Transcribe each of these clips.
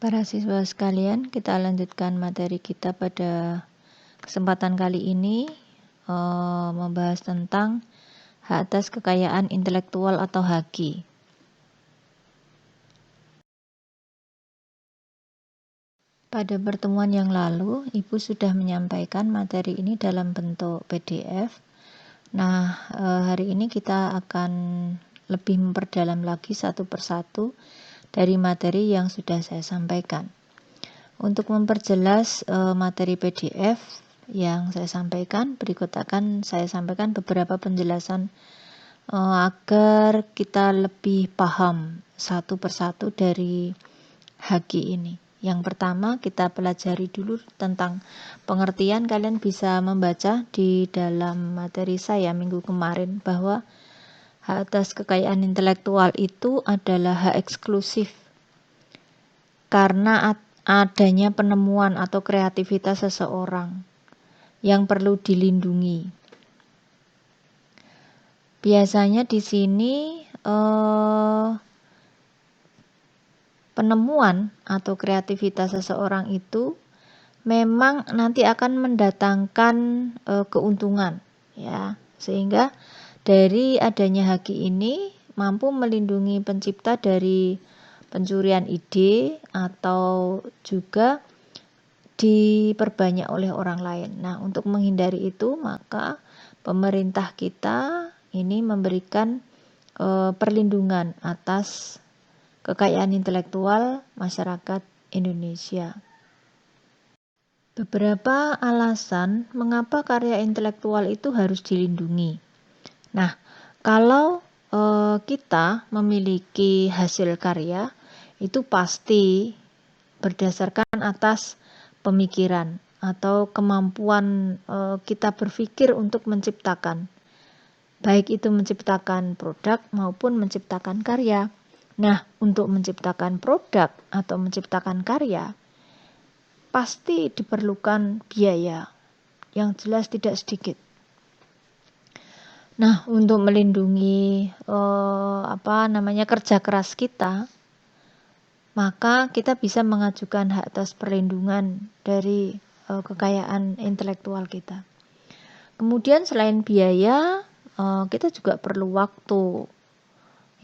Para siswa sekalian, kita lanjutkan materi kita pada kesempatan kali ini membahas tentang hak atas kekayaan intelektual atau HAKI. Pada pertemuan yang lalu, Ibu sudah menyampaikan materi ini dalam bentuk PDF. Nah, hari ini kita akan lebih memperdalam lagi satu persatu dari materi yang sudah saya sampaikan. Untuk memperjelas materi PDF yang saya sampaikan, berikut akan saya sampaikan beberapa penjelasan agar kita lebih paham satu persatu dari HAKI ini. Yang pertama, kita pelajari dulu tentang pengertian. Kalian bisa membaca di dalam materi saya minggu kemarin bahwa hak atas kekayaan intelektual itu adalah hak eksklusif karena adanya penemuan atau kreativitas seseorang yang perlu dilindungi. Biasanya di sini penemuan atau kreativitas seseorang itu memang nanti akan mendatangkan keuntungan, ya, sehingga dari adanya HAKI ini mampu melindungi pencipta dari pencurian ide atau juga diperbanyak oleh orang lain. Nah, untuk menghindari itu, maka pemerintah kita ini memberikan perlindungan atas kekayaan intelektual masyarakat Indonesia. Beberapa alasan mengapa karya intelektual itu harus dilindungi. Nah, kalau kita memiliki hasil karya, itu pasti berdasarkan atas pemikiran atau kemampuan kita berpikir untuk menciptakan, baik itu menciptakan produk maupun menciptakan karya. Nah, untuk menciptakan produk atau menciptakan karya, pasti diperlukan biaya yang jelas tidak sedikit. Nah, untuk melindungi kerja keras kita, maka kita bisa mengajukan hak atas perlindungan dari kekayaan intelektual kita. Kemudian selain biaya, kita juga perlu waktu,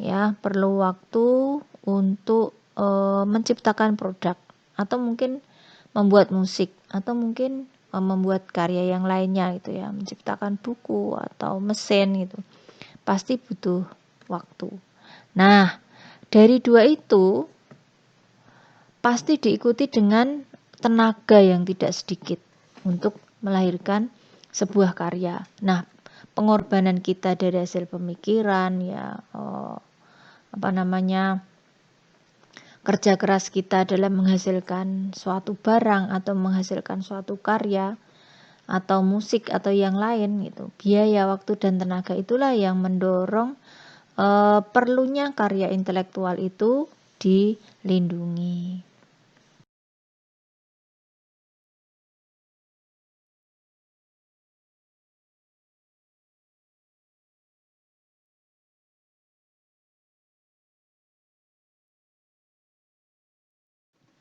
ya, perlu waktu untuk menciptakan produk atau mungkin membuat musik atau mungkin membuat karya yang lainnya gitu ya, menciptakan buku atau mesin gitu. Pasti butuh waktu. Nah, dari dua itu pasti diikuti dengan tenaga yang tidak sedikit untuk melahirkan sebuah karya. Nah, pengorbanan kita dari hasil pemikiran, ya, kerja keras kita dalam menghasilkan suatu barang atau menghasilkan suatu karya atau musik atau yang lain gitu. Biaya, waktu dan tenaga itulah yang mendorong perlunya karya intelektual itu dilindungi.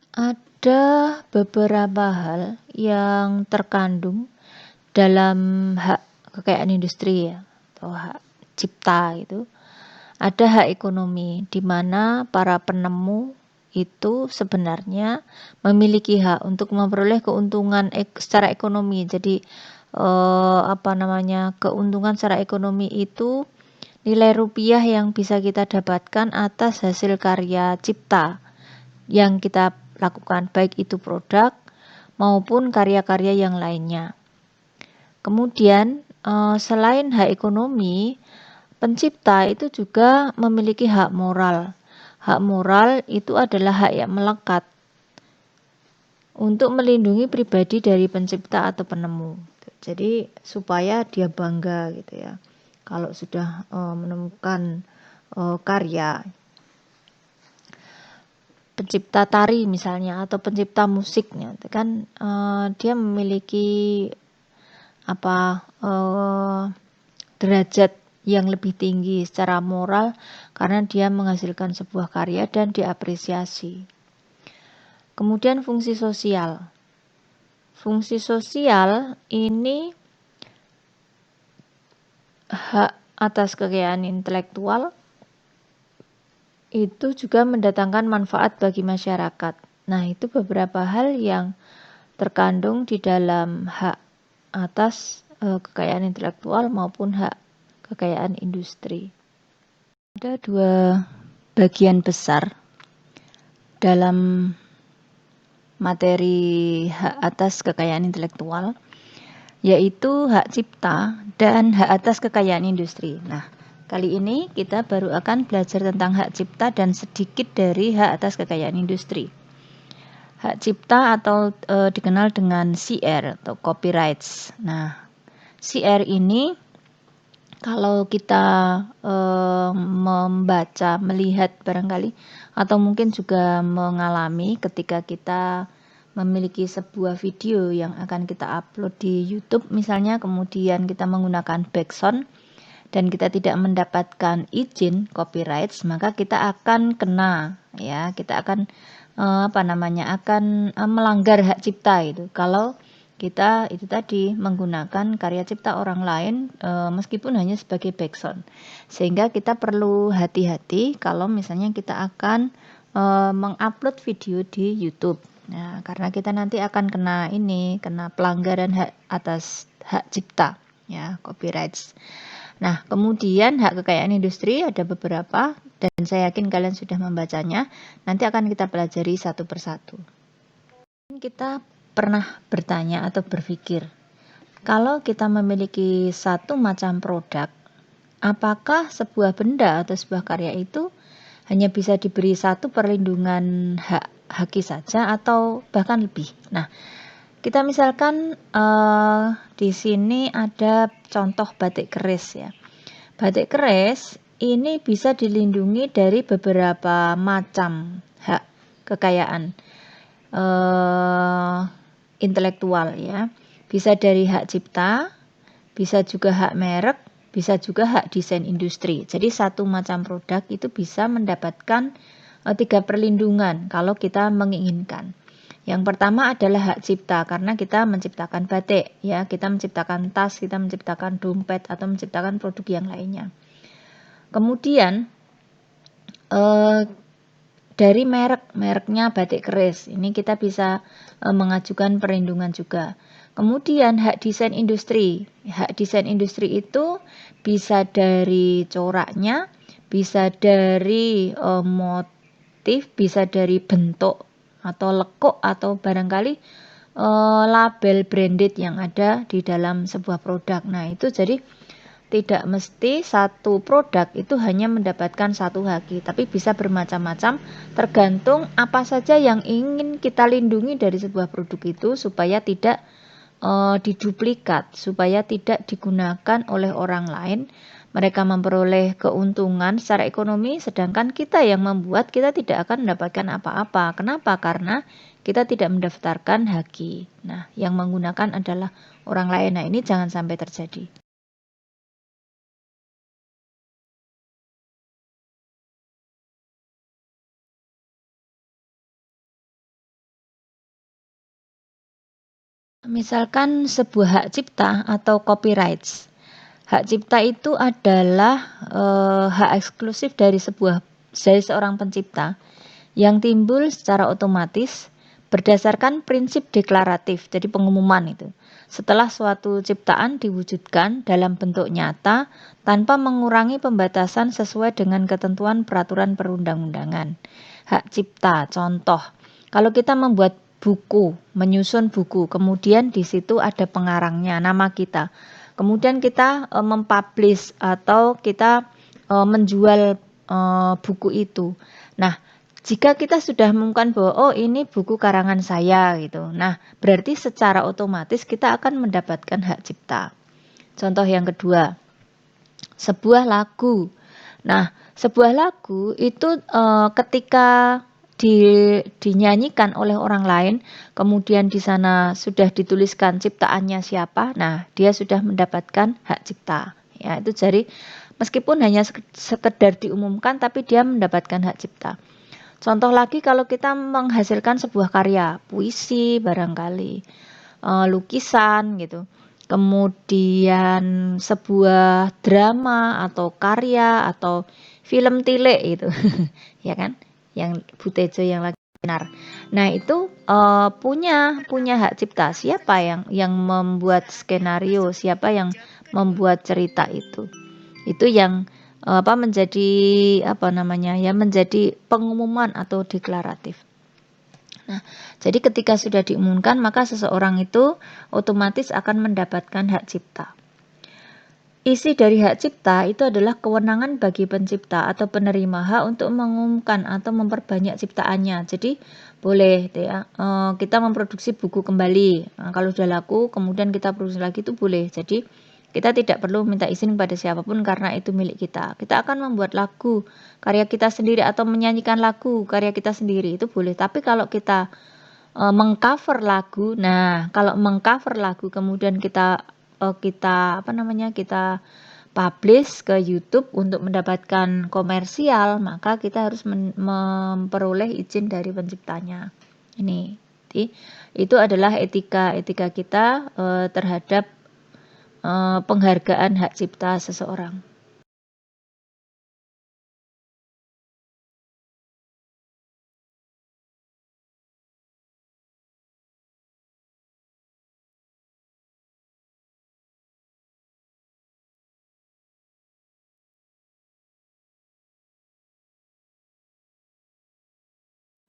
Ada beberapa hal yang terkandung dalam hak kekayaan industri, ya, atau hak cipta itu. Ada hak ekonomi, di mana para penemu itu sebenarnya memiliki hak untuk memperoleh keuntungan secara ekonomi. Jadi keuntungan secara ekonomi itu nilai rupiah yang bisa kita dapatkan atas hasil karya cipta yang kita lakukan, baik itu produk maupun karya-karya yang lainnya. Kemudian selain hak ekonomi, pencipta itu juga memiliki hak moral. Hak moral itu adalah hak yang melekat untuk melindungi pribadi dari pencipta atau penemu. Jadi supaya dia bangga gitu ya, kalau sudah menemukan karya. Pencipta tari misalnya atau pencipta musiknya, kan dia memiliki derajat yang lebih tinggi secara moral karena dia menghasilkan sebuah karya dan diapresiasi. Kemudian fungsi sosial. Fungsi sosial ini hak atas kekayaan intelektual itu juga mendatangkan manfaat bagi masyarakat. Nah, itu beberapa hal yang terkandung di dalam hak atas kekayaan intelektual maupun hak kekayaan industri. Ada dua bagian besar dalam materi hak atas kekayaan intelektual, yaitu hak cipta dan hak atas kekayaan industri. Nah, kali ini kita baru akan belajar tentang hak cipta dan sedikit dari hak atas kekayaan industri. Hak cipta atau dikenal dengan CR atau copyrights. Nah, CR ini kalau kita membaca, melihat barangkali, atau mungkin juga mengalami ketika kita memiliki sebuah video yang akan kita upload di YouTube misalnya, kemudian kita menggunakan background dan kita tidak mendapatkan izin copyrights, maka kita akan kena, ya, kita akan akan melanggar hak cipta itu. Kalau kita itu tadi menggunakan karya cipta orang lain meskipun hanya sebagai background, sehingga kita perlu hati-hati kalau misalnya kita akan mengupload video di YouTube. Nah, karena kita nanti akan kena pelanggaran hak atas hak cipta, ya, copyrights. Nah, kemudian hak kekayaan industri ada beberapa dan saya yakin kalian sudah membacanya. Nanti akan kita pelajari satu persatu. Kita pernah bertanya atau berpikir, kalau kita memiliki satu macam produk, apakah sebuah benda atau sebuah karya itu hanya bisa diberi satu perlindungan hak haki saja atau bahkan lebih? Nah, kita misalkan di sini ada contoh batik keris, ya. Batik keris ini bisa dilindungi dari beberapa macam hak kekayaan intelektual, ya. Bisa dari hak cipta, bisa juga hak merek, bisa juga hak desain industri. Jadi satu macam produk itu bisa mendapatkan 3 perlindungan kalau kita menginginkan. Yang pertama adalah hak cipta, karena kita menciptakan batik, ya, kita menciptakan tas, kita menciptakan dompet atau menciptakan produk yang lainnya. Kemudian dari mereknya batik keris, ini kita bisa mengajukan perlindungan juga. Kemudian hak desain industri. Hak desain industri itu bisa dari coraknya, bisa dari motif, bisa dari bentuk atau lekuk atau barangkali label branded yang ada di dalam sebuah produk. Nah, itu jadi tidak mesti satu produk itu hanya mendapatkan satu haki, tapi bisa bermacam-macam tergantung apa saja yang ingin kita lindungi dari sebuah produk itu supaya tidak diduplikat, supaya tidak digunakan oleh orang lain. Mereka memperoleh keuntungan secara ekonomi, sedangkan kita yang membuat, kita tidak akan mendapatkan apa-apa. Kenapa? Karena kita tidak mendaftarkan haki. Nah, yang menggunakan adalah orang lain. Nah, ini jangan sampai terjadi. Misalkan sebuah hak cipta atau copyrights. Hak cipta itu adalah hak eksklusif dari seorang pencipta yang timbul secara otomatis berdasarkan prinsip deklaratif, jadi pengumuman itu. Setelah suatu ciptaan diwujudkan dalam bentuk nyata tanpa mengurangi pembatasan sesuai dengan ketentuan peraturan perundang-undangan. Hak cipta, contoh, kalau kita membuat buku, menyusun buku, kemudian di situ ada pengarangnya, nama kita. Kemudian kita mempublish atau kita menjual buku itu. Nah, jika kita sudah mengumumkan bahwa oh ini buku karangan saya gitu. Nah, berarti secara otomatis kita akan mendapatkan hak cipta. Contoh yang kedua, sebuah lagu. Nah, sebuah lagu itu ketika dinyanyikan oleh orang lain, kemudian di sana sudah dituliskan ciptaannya siapa, nah dia sudah mendapatkan hak cipta. Ya, itu jadi meskipun hanya sekedar diumumkan, tapi dia mendapatkan hak cipta. Contoh lagi kalau kita menghasilkan sebuah karya, puisi barangkali, lukisan gitu. Kemudian sebuah drama atau karya atau film tilik itu, ya kan? Yang Butejo yang lagi benar. Nah, itu punya hak cipta. Siapa yang membuat skenario, siapa yang membuat cerita itu. Itu yang menjadi menjadi pengumuman atau deklaratif. Nah, jadi ketika sudah diumumkan maka seseorang itu otomatis akan mendapatkan hak cipta. Isi dari hak cipta itu adalah kewenangan bagi pencipta atau penerima hak untuk mengumumkan atau memperbanyak ciptaannya. Jadi boleh ya, kita memproduksi buku kembali. Nah, kalau sudah laku kemudian kita produksi lagi itu boleh. Jadi kita tidak perlu minta izin kepada siapapun karena itu milik kita. Kita akan membuat lagu karya kita sendiri atau menyanyikan lagu karya kita sendiri itu boleh. Tapi kalau kita mengcover lagu, nah kalau mengcover lagu kemudian kita kita publish ke YouTube untuk mendapatkan komersial, maka kita harus memperoleh izin dari penciptanya. Ini, itu adalah etika kita terhadap penghargaan hak cipta seseorang.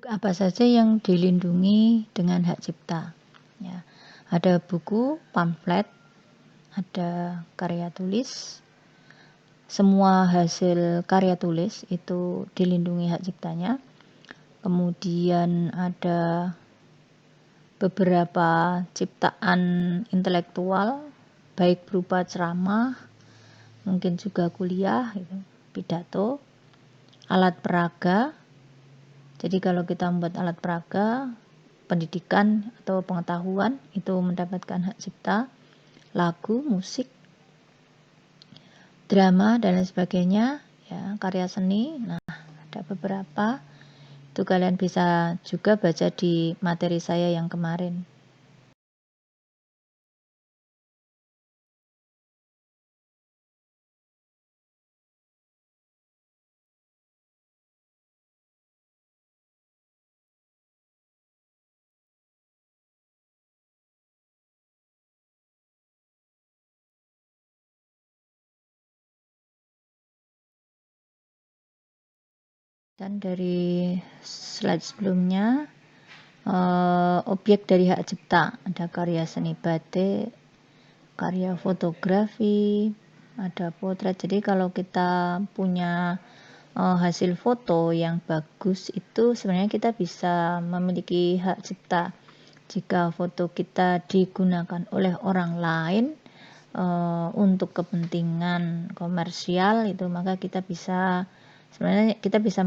Apa saja yang dilindungi dengan hak cipta? Ya, ada buku, pamflet, ada karya tulis. Semua hasil karya tulis itu dilindungi hak ciptanya. Kemudian ada beberapa ciptaan intelektual, baik berupa ceramah, mungkin juga kuliah, pidato, alat peraga. Jadi kalau kita membuat alat peraga, pendidikan atau pengetahuan itu mendapatkan hak cipta, lagu, musik, drama dan lain sebagainya, ya, karya seni. Nah, ada beberapa. Itu kalian bisa juga baca di materi saya yang kemarin. Dan dari slide sebelumnya, objek dari hak cipta, ada karya seni batik, karya fotografi, ada potret. Jadi kalau kita punya hasil foto yang bagus itu sebenarnya kita bisa memiliki hak cipta. Jika foto kita digunakan oleh orang lain untuk kepentingan komersial itu, maka kita bisa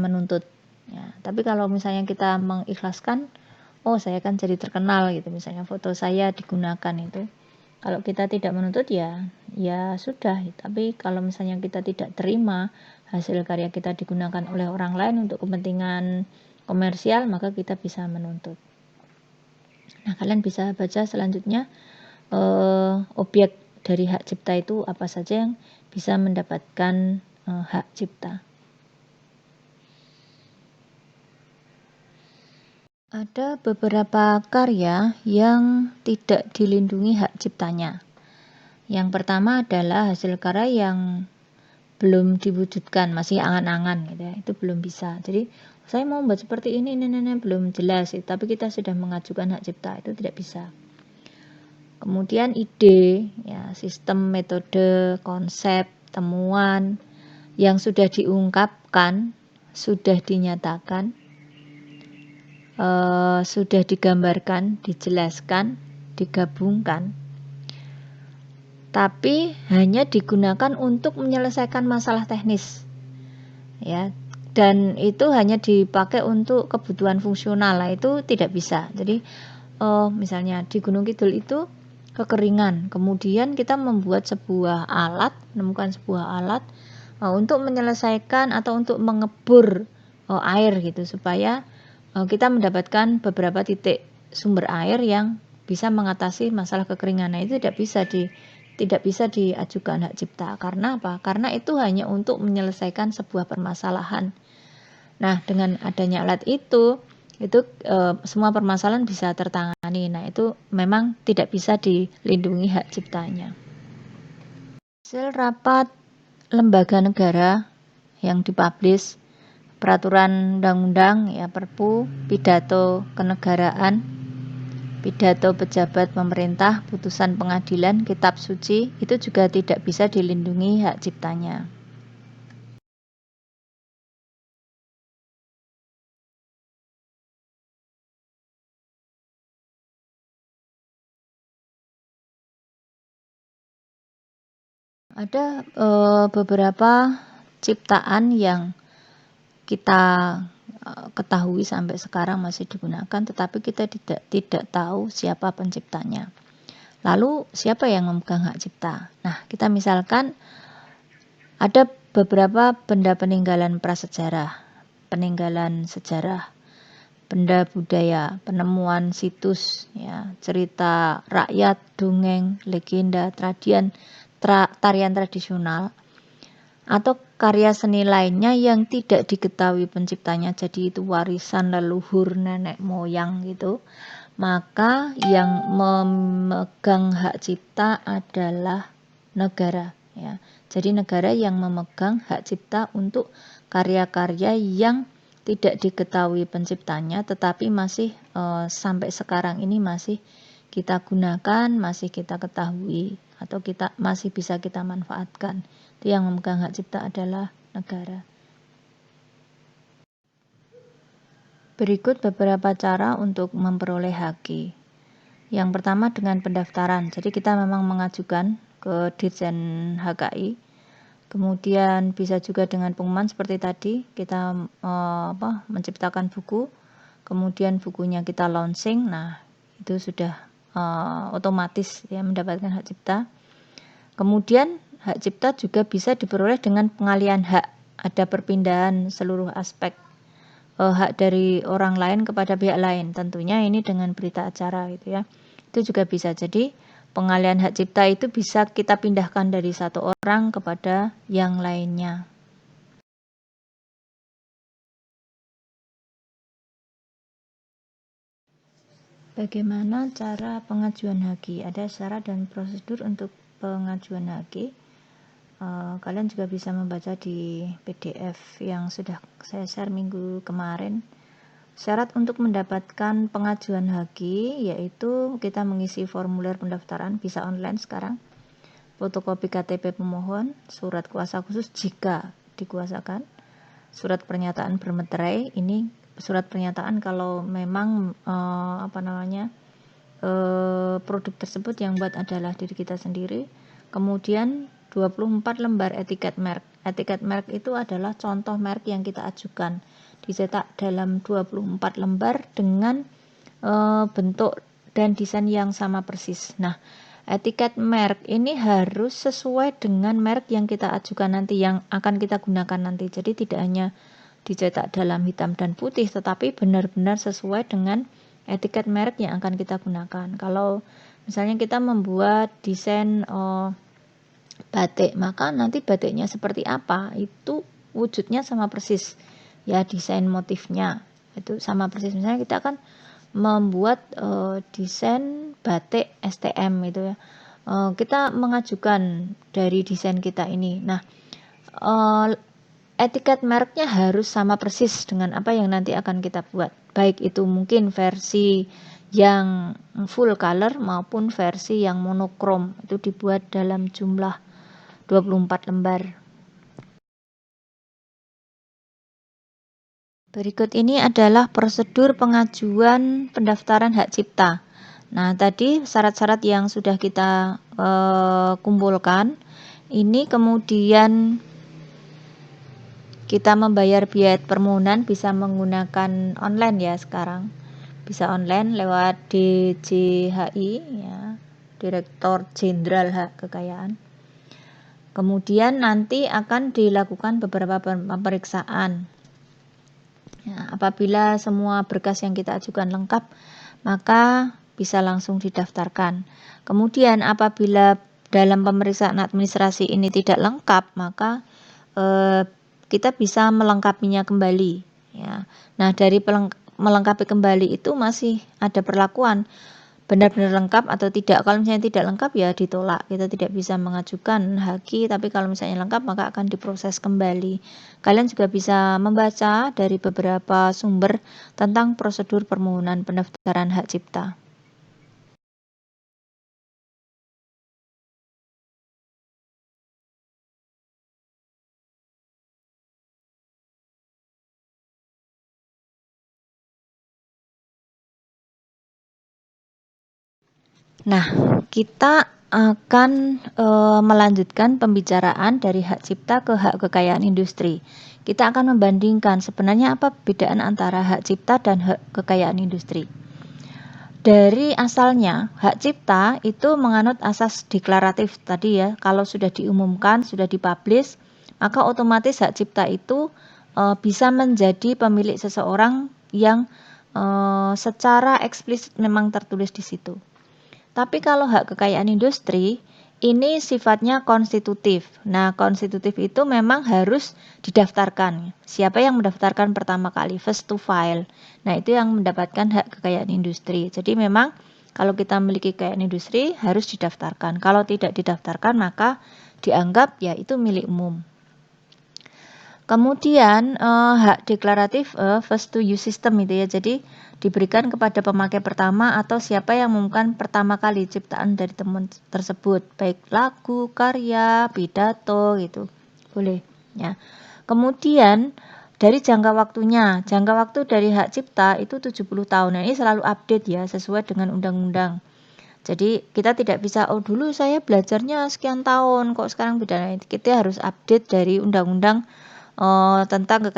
menuntut ya. Tapi kalau misalnya kita mengikhlaskan, oh saya kan jadi terkenal gitu, misalnya foto saya digunakan itu, kalau kita tidak menuntut ya sudah. Tapi kalau misalnya kita tidak terima hasil karya kita digunakan oleh orang lain untuk kepentingan komersial, maka kita bisa menuntut. Nah, kalian bisa baca selanjutnya objek dari hak cipta itu apa saja yang bisa mendapatkan hak cipta. Ada beberapa karya yang tidak dilindungi hak ciptanya. Yang pertama adalah hasil karya yang belum diwujudkan, masih angan-angan gitu ya, itu belum bisa. Jadi saya mau membuat seperti ini belum jelas, tapi kita sudah mengajukan hak cipta, itu tidak bisa. Kemudian ide, ya, sistem, metode, konsep, temuan yang sudah diungkapkan, sudah dinyatakan, sudah digambarkan, dijelaskan, digabungkan, tapi hanya digunakan untuk menyelesaikan masalah teknis, ya, dan itu hanya dipakai untuk kebutuhan fungsional. Nah, itu tidak bisa. Jadi misalnya di Gunung Kidul itu kekeringan, kemudian kita membuat menemukan sebuah alat untuk menyelesaikan atau untuk mengebur air gitu, supaya kita mendapatkan beberapa titik sumber air yang bisa mengatasi masalah kekeringan. Nah, itu tidak bisa diajukan hak cipta. Karena apa? Karena itu hanya untuk menyelesaikan sebuah permasalahan. Nah, dengan adanya alat itu semua permasalahan bisa tertangani. Nah, itu memang tidak bisa dilindungi hak ciptanya. Hasil rapat lembaga negara yang dipublish, peraturan undang-undang, ya Perpu, pidato kenegaraan, pidato pejabat pemerintah, putusan pengadilan, kitab suci, itu juga tidak bisa dilindungi hak ciptanya. Ada beberapa ciptaan yang kita ketahui sampai sekarang masih digunakan, tetapi kita tidak tahu siapa penciptanya. Lalu siapa yang memegang hak cipta? Nah, kita misalkan ada beberapa benda peninggalan prasejarah, peninggalan sejarah, benda budaya, penemuan situs, ya, cerita rakyat, dongeng, legenda, tarian tradisional, atau karya seni lainnya yang tidak diketahui penciptanya, jadi itu warisan leluhur nenek moyang gitu, maka yang memegang hak cipta adalah negara, ya. Jadi negara yang memegang hak cipta untuk karya-karya yang tidak diketahui penciptanya, tetapi masih sampai sekarang ini masih kita gunakan, masih kita ketahui, atau masih bisa kita manfaatkan. Itu yang memegang hak cipta adalah negara. Berikut beberapa cara untuk memperoleh HQ. Yang pertama dengan pendaftaran. Jadi kita memang mengajukan ke Dirjen HKI. Kemudian bisa juga dengan pengumuman seperti tadi, kita menciptakan buku, kemudian bukunya kita launching. Nah, itu sudah otomatis ya mendapatkan hak cipta. Kemudian hak cipta juga bisa diperoleh dengan pengalihan hak. Ada perpindahan seluruh aspek hak dari orang lain kepada pihak lain, tentunya ini dengan berita acara gitu ya, itu juga bisa. Jadi pengalihan hak cipta itu bisa kita pindahkan dari satu orang kepada yang lainnya. Bagaimana cara pengajuan HQ? Ada syarat dan prosedur untuk pengajuan HQ. Kalian juga bisa membaca di PDF yang sudah saya share minggu kemarin. Syarat untuk mendapatkan pengajuan HQ yaitu kita mengisi formulir pendaftaran, bisa online sekarang, fotokopi KTP pemohon, surat kuasa khusus jika dikuasakan, surat pernyataan bermeterai. Ini surat pernyataan kalau memang produk tersebut yang buat adalah diri kita sendiri. Kemudian 24 lembar etiket merek. Etiket merek itu adalah contoh merek yang kita ajukan, dicetak dalam 24 lembar dengan bentuk dan desain yang sama persis. Nah, etiket merek ini harus sesuai dengan merek yang kita ajukan nanti, yang akan kita gunakan nanti. Jadi tidak hanya dicetak dalam hitam dan putih, tetapi benar-benar sesuai dengan etiket merek yang akan kita gunakan. Kalau misalnya kita membuat desain batik, maka nanti batiknya seperti apa itu wujudnya sama persis ya, desain motifnya itu sama persis. Misalnya kita akan membuat desain batik STM itu ya, kita mengajukan dari desain kita ini. Nah, etiket mereknya harus sama persis dengan apa yang nanti akan kita buat, baik itu mungkin versi yang full color maupun versi yang monokrom, itu dibuat dalam jumlah 24 lembar. Berikut ini adalah prosedur pengajuan pendaftaran hak cipta. Nah, tadi syarat-syarat yang sudah kita kumpulkan, ini kemudian kita membayar biaya permohonan bisa menggunakan online ya sekarang. Bisa online lewat DJHI ya, Direktur Jenderal Hak Kekayaan. Kemudian nanti akan dilakukan beberapa pemeriksaan. Ya, apabila semua berkas yang kita ajukan lengkap, maka bisa langsung didaftarkan. Kemudian apabila dalam pemeriksaan administrasi ini tidak lengkap, maka kita bisa melengkapinya kembali. Ya. Nah, dari melengkapi kembali itu masih ada perlakuan benar-benar lengkap atau tidak. Kalau misalnya tidak lengkap ya ditolak, kita tidak bisa mengajukan haki, tapi kalau misalnya lengkap maka akan diproses kembali. Kalian juga bisa membaca dari beberapa sumber tentang prosedur permohonan pendaftaran hak cipta. Nah, kita akan melanjutkan pembicaraan dari hak cipta ke hak kekayaan industri. Kita akan membandingkan sebenarnya apa perbedaan antara hak cipta dan hak kekayaan industri. Dari asalnya, hak cipta itu menganut asas deklaratif tadi ya. Kalau sudah diumumkan, sudah dipublish, maka otomatis hak cipta itu bisa menjadi pemilik seseorang yang secara eksplisit memang tertulis di situ. Tapi kalau hak kekayaan industri, ini sifatnya konstitutif. Nah, konstitutif itu memang harus didaftarkan. Siapa yang mendaftarkan pertama kali? First to file. Nah, itu yang mendapatkan hak kekayaan industri. Jadi memang kalau kita memiliki kekayaan industri harus didaftarkan. Kalau tidak didaftarkan maka dianggap ya itu milik umum. Kemudian hak deklaratif first to use system itu ya. Jadi diberikan kepada pemakai pertama atau siapa yang mengumumkan pertama kali ciptaan dari temuan tersebut, baik lagu, karya, pidato gitu. Boleh ya. Kemudian dari jangka waktunya, jangka waktu dari hak cipta itu 70 tahun. Nah, ini selalu update ya sesuai dengan undang-undang. Jadi kita tidak bisa dulu saya belajarnya sekian tahun kok sekarang beda. Nah, kita harus update dari undang-undang tentang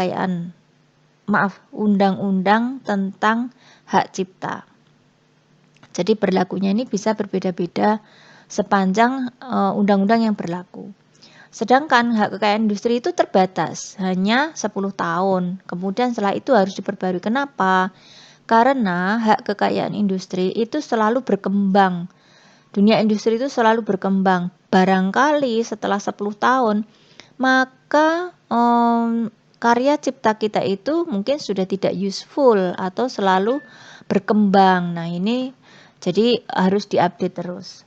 undang-undang tentang hak cipta. Jadi berlakunya ini bisa berbeda-beda sepanjang undang-undang yang berlaku. Sedangkan hak kekayaan industri itu terbatas, hanya 10 tahun. Kemudian setelah itu harus diperbarui. Kenapa? Karena hak kekayaan industri itu selalu berkembang. Dunia industri itu selalu berkembang. Barangkali setelah 10 tahun, maka karya cipta kita itu mungkin sudah tidak useful atau selalu berkembang. Nah, ini jadi harus diupdate terus.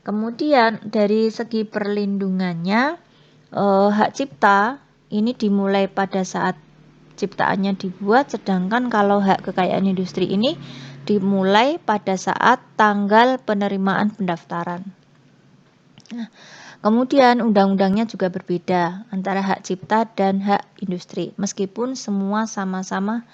Kemudian dari segi perlindungannya, hak cipta ini dimulai pada saat ciptaannya dibuat, sedangkan kalau hak kekayaan industri ini dimulai pada saat tanggal penerimaan pendaftaran. Nah, kemudian undang-undangnya juga berbeda antara hak cipta dan hak industri. Meskipun semua sama-sama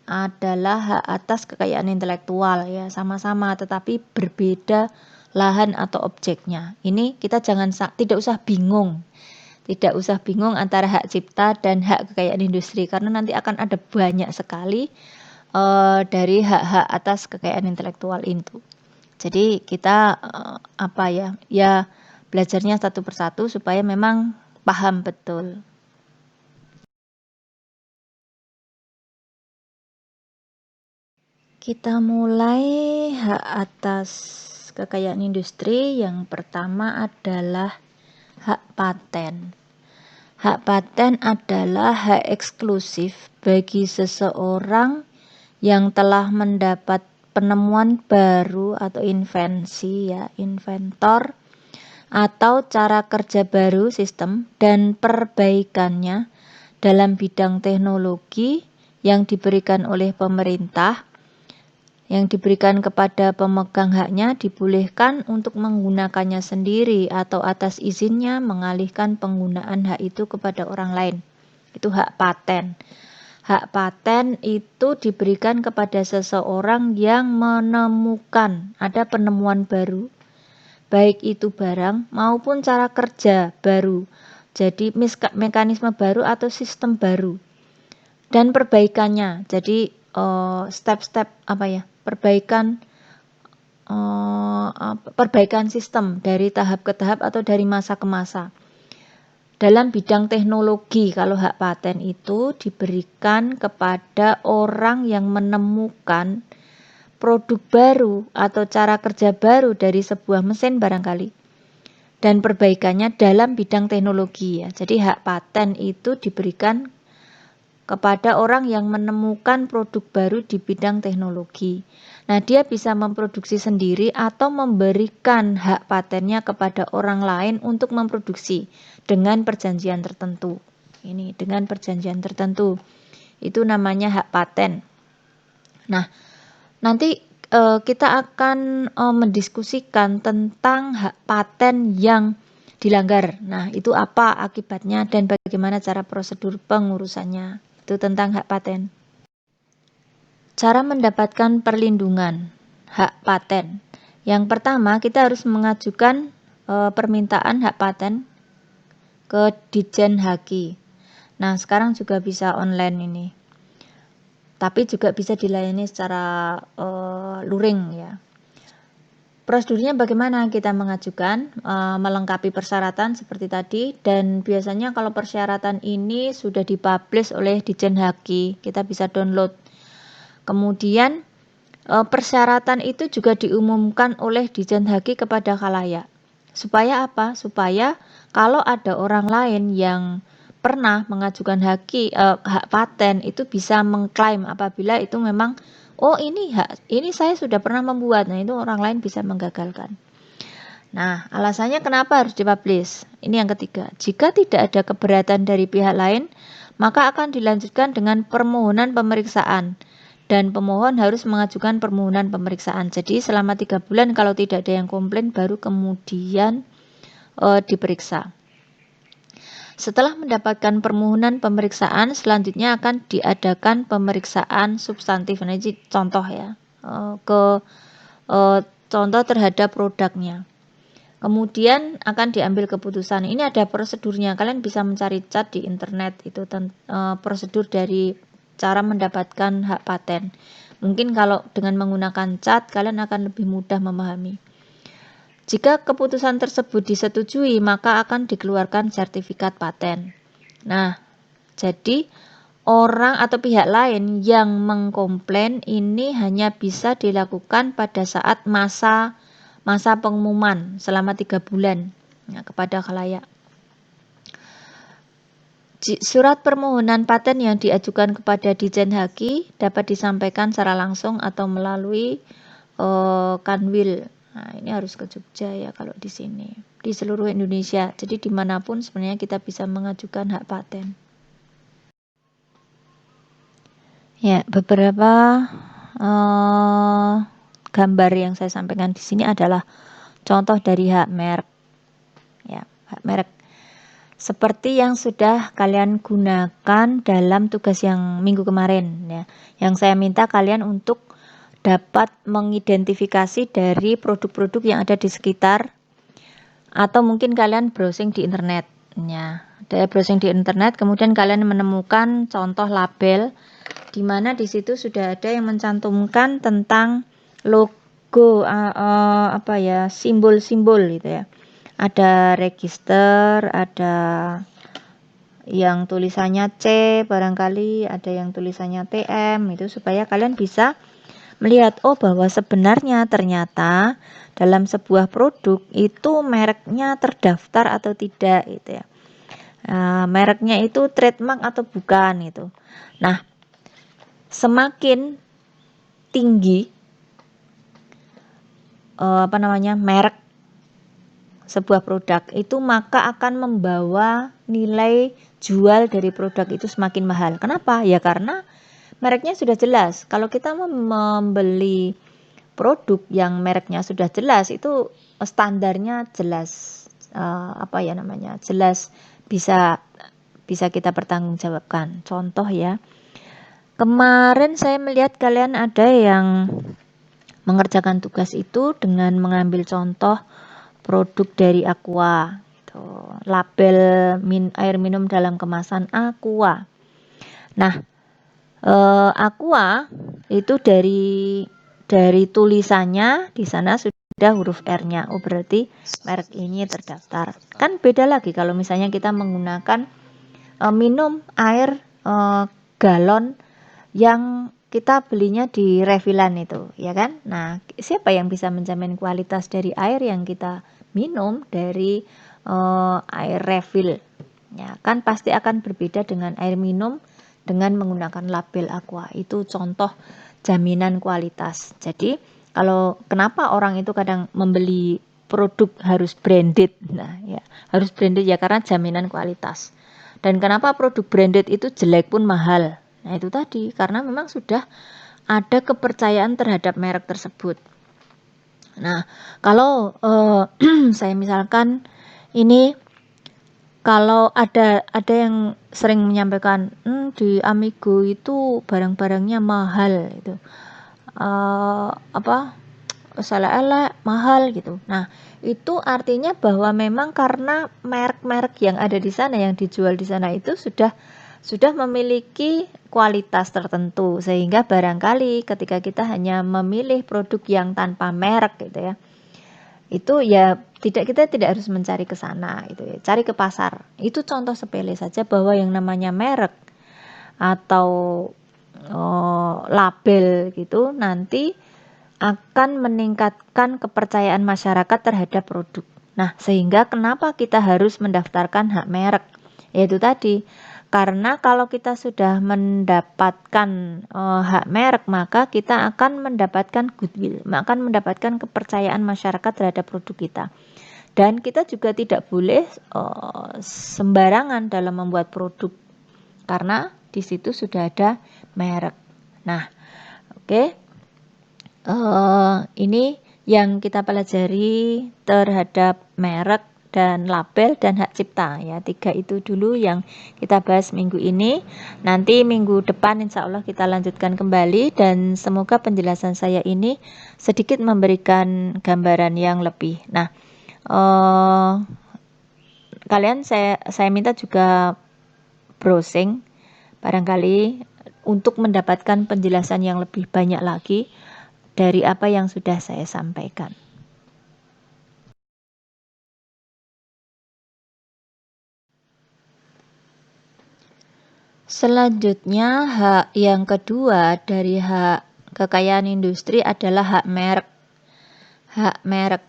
adalah hak atas kekayaan intelektual ya, sama-sama tetapi berbeda lahan atau objeknya. Ini kita tidak usah bingung. Tidak usah bingung antara hak cipta dan hak kekayaan industri karena nanti akan ada banyak sekali dari hak-hak atas kekayaan intelektual itu. Jadi kita ya belajarnya satu persatu supaya memang paham betul. Kita mulai hak atas kekayaan industri. Yang pertama adalah hak paten. Hak paten adalah hak eksklusif bagi seseorang yang telah mendapat penemuan baru atau invensi ya, inventor atau cara kerja baru sistem dan perbaikannya dalam bidang teknologi yang diberikan oleh pemerintah, yang diberikan kepada pemegang haknya dibolehkan untuk menggunakannya sendiri atau atas izinnya mengalihkan penggunaan hak itu kepada orang lain. Itu hak paten. Hak paten itu diberikan kepada seseorang yang menemukan ada penemuan baru, baik itu barang maupun cara kerja baru. Jadi mekanisme baru atau sistem baru. Dan perbaikannya. Jadi step-step perbaikan sistem dari tahap ke tahap atau dari masa ke masa. dalam bidang teknologi. Kalau hak paten itu diberikan kepada orang yang menemukan produk baru atau cara kerja baru dari sebuah mesin barangkali, dan perbaikannya dalam bidang teknologi ya. Jadi hak paten itu diberikan kepada orang yang menemukan produk baru di bidang teknologi. Nah, dia bisa memproduksi sendiri atau memberikan hak patennya kepada orang lain untuk memproduksi dengan perjanjian tertentu. Ini dengan perjanjian tertentu. Itu namanya hak paten. Nah, nanti kita akan mendiskusikan tentang hak paten yang dilanggar. Nah, itu apa akibatnya dan bagaimana cara prosedur pengurusannya. Itu tentang hak paten. Cara mendapatkan perlindungan hak paten. Yang pertama, kita harus mengajukan permintaan hak paten ke Ditjen Haki. Nah, sekarang juga bisa online ini. Tapi juga bisa dilayani secara luring ya. Prosedurnya bagaimana kita mengajukan, melengkapi persyaratan seperti tadi, dan biasanya kalau persyaratan ini sudah dipublish oleh Ditjen Haki, kita bisa download. Kemudian persyaratan itu juga diumumkan oleh Ditjen Haki kepada khalayak. Supaya apa? Supaya kalau ada orang lain yang pernah mengajukan hak paten itu bisa mengklaim apabila itu memang ini saya sudah pernah membuat. Nah, itu orang lain bisa menggagalkan. Nah, alasannya kenapa harus dipublish? Ini yang ketiga. Jika tidak ada keberatan dari pihak lain, maka akan dilanjutkan dengan permohonan pemeriksaan. Dan pemohon harus mengajukan permohonan pemeriksaan. Jadi selama 3 bulan kalau tidak ada yang komplain baru kemudian diperiksa. Setelah mendapatkan permohonan pemeriksaan, selanjutnya akan diadakan pemeriksaan substantif. Nah, ini contoh ya, contoh terhadap produknya. Kemudian akan diambil keputusan. Ini ada prosedurnya. Kalian bisa mencari cat di internet itu prosedur dari cara mendapatkan hak paten. Mungkin kalau dengan menggunakan cat kalian akan lebih mudah memahami. Jika keputusan tersebut disetujui, maka akan dikeluarkan sertifikat paten. Nah, jadi orang atau pihak lain yang mengkomplain ini hanya bisa dilakukan pada saat masa pengumuman selama 3 bulan kepada khalayak. Surat permohonan paten yang diajukan kepada Ditjen Haki dapat disampaikan secara langsung atau melalui Kanwil. Nah, ini harus ke Jogja ya kalau di sini. Di seluruh Indonesia. Jadi dimanapun sebenarnya kita bisa mengajukan hak paten. Ya, beberapa gambar yang saya sampaikan di sini adalah contoh dari hak merek. Ya, hak merek. Seperti yang sudah kalian gunakan dalam tugas yang minggu kemarin ya. Yang saya minta kalian untuk dapat mengidentifikasi dari produk-produk yang ada di sekitar, atau mungkin kalian browsing di internet ya. Dari browsing di internet kemudian kalian menemukan contoh label di mana di situ sudah ada yang mencantumkan tentang logo simbol-simbol gitu ya. Ada register, ada yang tulisannya C barangkali, ada yang tulisannya TM, itu supaya kalian bisa melihat bahwa sebenarnya ternyata dalam sebuah produk itu mereknya terdaftar atau tidak gitu ya. Mereknya itu trademark atau bukan itu. Nah, semakin tinggi merek sebuah produk itu, maka akan membawa nilai jual dari produk itu semakin mahal. Kenapa? Ya karena mereknya sudah jelas. Kalau kita membeli produk yang mereknya sudah jelas, itu standarnya jelas, jelas bisa kita pertanggungjawabkan. Contoh ya, kemarin saya melihat kalian ada yang mengerjakan tugas itu dengan mengambil contoh produk dari Aqua, label air minum dalam kemasan Aqua. Nah, Aqua itu dari tulisannya di sana sudah ada huruf R-nya. Oh, berarti merek ini terdaftar. Kan beda lagi kalau misalnya kita menggunakan minum air galon yang kita belinya di refillan itu, ya kan? Nah, siapa yang bisa menjamin kualitas dari air yang kita minum dari air refill? Ya, kan pasti akan berbeda dengan air minum dengan menggunakan label Aqua. Itu contoh jaminan kualitas. Jadi, kalau kenapa orang itu kadang membeli produk harus branded? Nah, ya, harus branded ya karena jaminan kualitas. Dan kenapa produk branded itu jelek pun mahal? Nah, itu tadi karena memang sudah ada kepercayaan terhadap merek tersebut. Nah, kalau saya misalkan ini, kalau ada yang sering menyampaikan di Amigo itu barang-barangnya mahal itu, salah elek mahal gitu. Nah, itu artinya bahwa memang karena merek-merek yang ada di sana, yang dijual di sana itu sudah memiliki kualitas tertentu, sehingga barangkali ketika kita hanya memilih produk yang tanpa merek gitu ya, itu ya kita tidak harus mencari ke sana gitu ya, cari ke pasar. Itu contoh sepele saja bahwa yang namanya merek atau label gitu nanti akan meningkatkan kepercayaan masyarakat terhadap produk. Nah, sehingga kenapa kita harus mendaftarkan hak merek? Yaitu tadi, karena kalau kita sudah mendapatkan hak merek, maka kita akan mendapatkan goodwill, akan mendapatkan kepercayaan masyarakat terhadap produk kita. Dan kita juga tidak boleh sembarangan dalam membuat produk, karena di situ sudah ada merek. Nah, oke. Ini yang kita pelajari terhadap merek dan label dan hak cipta ya. 3 itu dulu yang kita bahas minggu ini. Nanti minggu depan insya Allah kita lanjutkan kembali, dan semoga penjelasan saya ini sedikit memberikan gambaran yang lebih. Nah, kalian saya minta juga browsing barangkali untuk mendapatkan penjelasan yang lebih banyak lagi dari apa yang sudah saya sampaikan. Selanjutnya, hak yang kedua dari hak kekayaan industri adalah hak merek. Hak merek.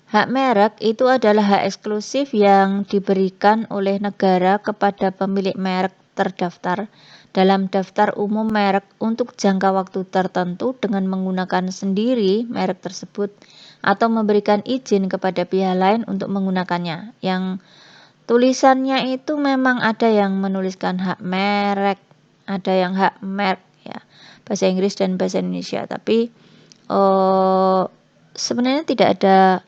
Hak merek itu adalah hak eksklusif yang diberikan oleh negara kepada pemilik merek terdaftar dalam daftar umum merek untuk jangka waktu tertentu dengan menggunakan sendiri merek tersebut atau memberikan izin kepada pihak lain untuk menggunakannya. Yang tulisannya itu memang ada yang menuliskan hak merek, ada yang hak merek ya, bahasa Inggris dan bahasa Indonesia. Tapi sebenarnya tidak ada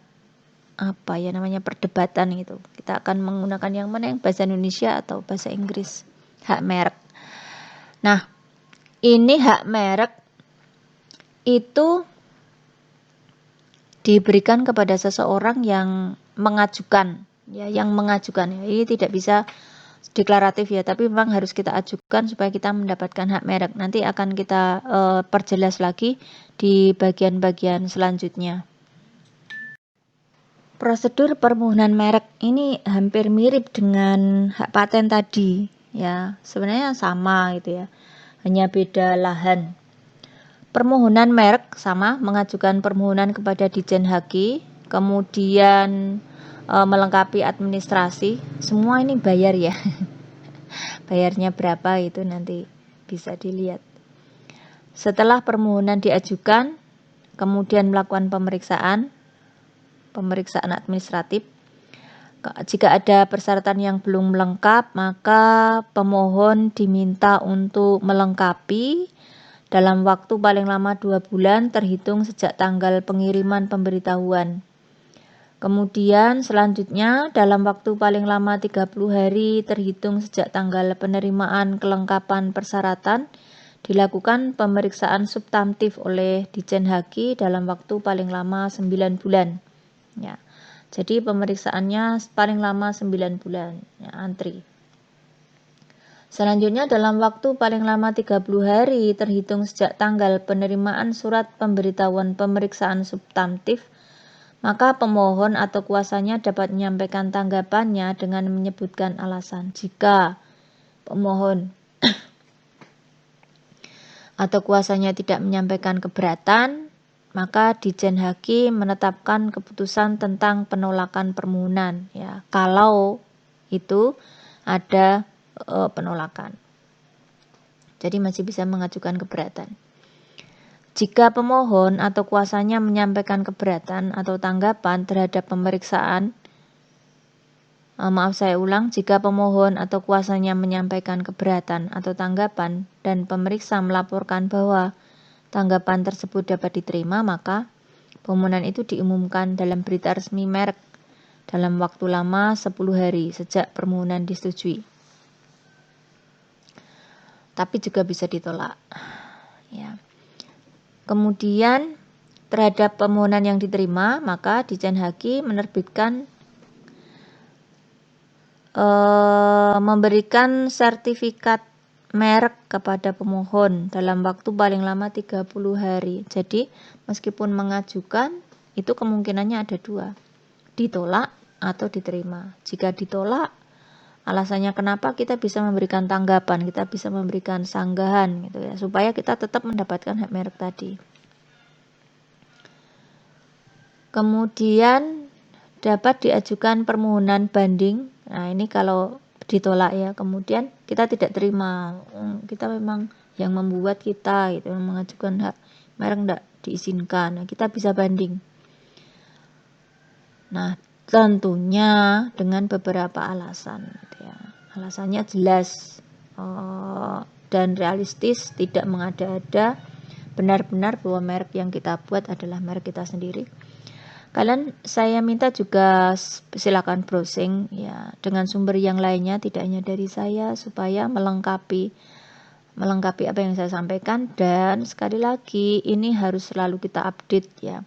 perdebatan gitu. Kita akan menggunakan yang mana, yang bahasa Indonesia atau bahasa Inggris, hak merek. Nah, ini hak merek itu diberikan kepada seseorang yang mengajukan ya, ini tidak bisa deklaratif ya, tapi memang harus kita ajukan supaya kita mendapatkan hak merek. Nanti akan kita perjelas lagi di bagian-bagian selanjutnya. Prosedur permohonan merek ini hampir mirip dengan hak paten tadi ya, sebenarnya sama gitu ya, hanya beda lahan. Permohonan merek sama, mengajukan permohonan kepada Ditjen Haki, kemudian melengkapi administrasi, semua ini bayar ya. Bayarnya berapa itu nanti bisa dilihat. Setelah permohonan diajukan, kemudian melakukan pemeriksaan administratif. Jika ada persyaratan yang belum lengkap, maka pemohon diminta untuk melengkapi dalam waktu paling lama 2 bulan terhitung sejak tanggal pengiriman pemberitahuan. Kemudian selanjutnya dalam waktu paling lama 30 hari terhitung sejak tanggal penerimaan kelengkapan persyaratan dilakukan pemeriksaan substantif oleh Ditjen Haki dalam waktu paling lama 9 bulan. Ya. Jadi pemeriksaannya paling lama 9 bulan, ya, antri. Selanjutnya dalam waktu paling lama 30 hari terhitung sejak tanggal penerimaan surat pemberitahuan pemeriksaan substantif maka pemohon atau kuasanya dapat menyampaikan tanggapannya dengan menyebutkan alasan. Jika pemohon atau kuasanya tidak menyampaikan keberatan, maka Ditjen Hakim menetapkan keputusan tentang penolakan permohonan, ya, kalau itu ada penolakan. Jadi masih bisa mengajukan keberatan. Jika pemohon atau kuasanya menyampaikan keberatan atau tanggapan terhadap pemeriksaan, jika pemohon atau kuasanya menyampaikan keberatan atau tanggapan dan pemeriksa melaporkan bahwa tanggapan tersebut dapat diterima, maka permohonan itu diumumkan dalam berita resmi merek dalam waktu lama 10 hari sejak permohonan disetujui. Tapi juga bisa ditolak. Ya. Kemudian terhadap permohonan yang diterima, maka Ditjen Hakim menerbitkan memberikan sertifikat merek kepada pemohon dalam waktu paling lama 30 hari. Jadi meskipun mengajukan, itu kemungkinannya ada dua, ditolak atau diterima. Jika ditolak, alasannya kenapa, kita bisa memberikan tanggapan, kita bisa memberikan sanggahan gitu ya, supaya kita tetap mendapatkan hak merek tadi. Kemudian dapat diajukan permohonan banding. Nah, ini kalau ditolak ya, kemudian kita tidak terima, kita memang yang membuat kita gitu, mengajukan hak merek tidak diizinkan. Nah, kita bisa banding. Nah, tentunya dengan beberapa alasan gitu ya. Alasannya jelas dan realistis, tidak mengada-ada, benar-benar bahwa merek yang kita buat adalah merek kita sendiri. Kalian saya minta juga silakan browsing ya dengan sumber yang lainnya, tidak hanya dari saya, supaya melengkapi apa yang saya sampaikan. Dan sekali lagi, ini harus selalu kita update ya,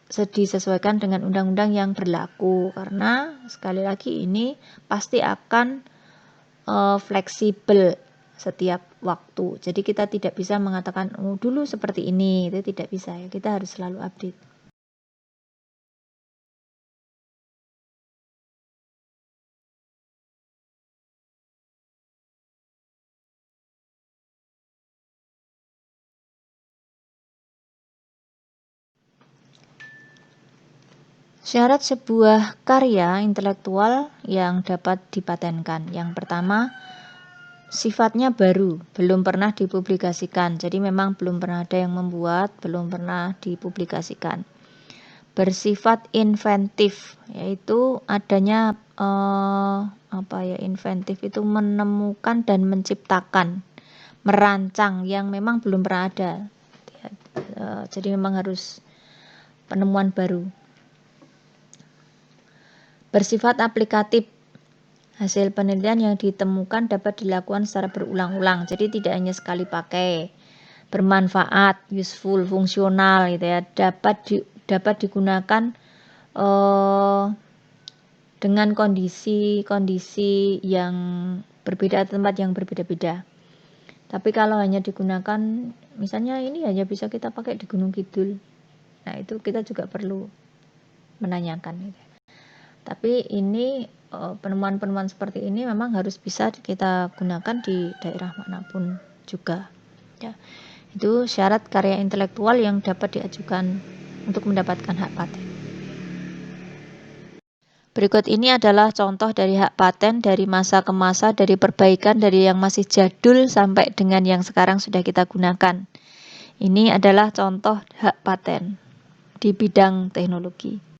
disesuaikan dengan undang-undang yang berlaku, karena sekali lagi ini pasti akan fleksibel setiap waktu. Jadi kita tidak bisa mengatakan dulu seperti ini, itu tidak bisa ya, kita harus selalu update. Syarat sebuah karya intelektual yang dapat dipatenkan. Yang pertama, sifatnya baru, belum pernah dipublikasikan. Jadi memang belum pernah ada yang membuat, belum pernah dipublikasikan. Bersifat inventif, yaitu adanya inventif itu menemukan dan menciptakan, merancang yang memang belum pernah ada. Jadi memang harus penemuan baru. Bersifat aplikatif, hasil penelitian yang ditemukan dapat dilakukan secara berulang-ulang, jadi tidak hanya sekali pakai. Bermanfaat, useful, fungsional gitu ya, dapat digunakan dengan kondisi yang berbeda, tempat yang berbeda-beda. Tapi kalau hanya digunakan, misalnya ini hanya bisa kita pakai di Gunung Kidul, nah itu kita juga perlu menanyakan gitu. Tapi ini penemuan-penemuan seperti ini memang harus bisa kita gunakan di daerah manapun juga ya. Itu syarat karya intelektual yang dapat diajukan untuk mendapatkan hak paten. Berikut ini adalah contoh dari hak paten dari masa ke masa, dari perbaikan dari yang masih jadul sampai dengan yang sekarang sudah kita gunakan. Ini adalah contoh hak paten di bidang teknologi.